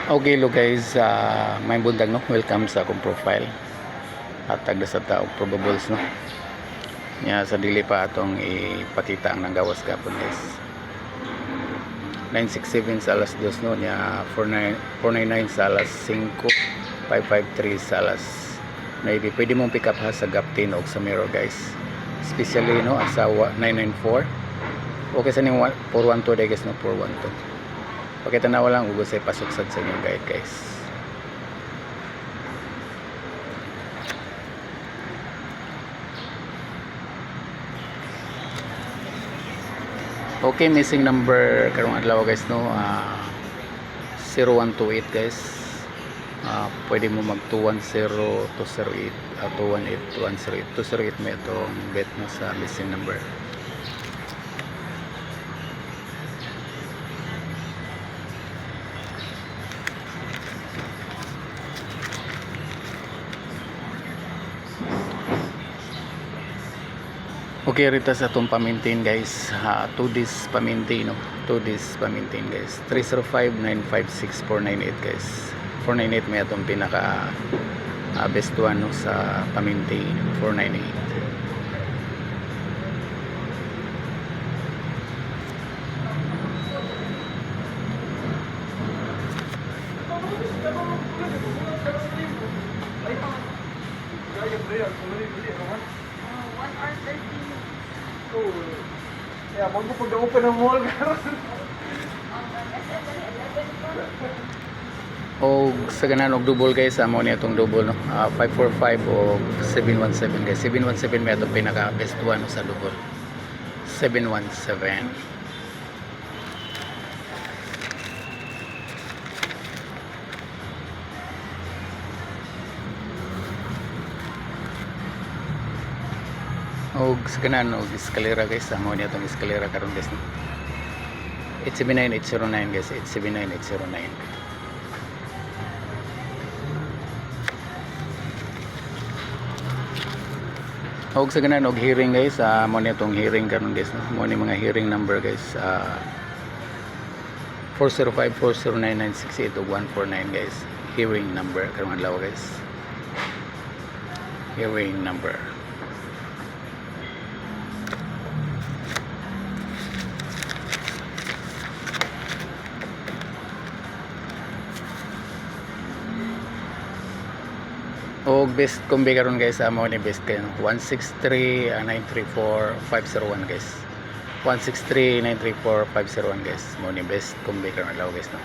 Okay, lo guys, may bundag no. Welcome sa akong profile. At tagda sa taog probables no. Nya sa dili pa atong ipakita ang nanggawas gapon guys. 967 sa alas 2 no, nya 499 sa alas 5, 553 sa alas 9. Pwede mong pick up ha sa gap 10 o sa mirror guys. Especially no asawa 994. Okay sa ning 412 guys no, 412. Pakita na walang ugos ay pasuksad sa inyong guide guys. Okay, missing number karong adlaw guys no, 0128 guys. Pwede mo mag 210 208 218 208 208 may itong bet mo sa missing number. Okay, rita sa itong pa-maintain guys, 2 days pa-maintain no? 2 days pa-maintain guys. 305-956-498 guys. 498 may itong pinaka best one no, sa pa-maintain 498. Ya, bago pag open ang mall karon. O sa ganan og double guys, amo ni atong double no. 545 o 717 guys. 717 may atong pinaka best one no, sa double. 717. Og sa kanan og eskalera guys, amo ni atong eskalera karon guys no. 879809 guys, 879809. Og sa kanan og hearing guys, amo ni atong hearing karon guys no. Amo ni mga hearing number guys, 405-409-968 ug 149 guys. Hearing number karong adlaw guys. Hearing number. O best kombi karon guys, amo ni best kayo no? 163-934-501 guys. 163-934-501 guys. Mo ni best kombi karon adlaw guys no.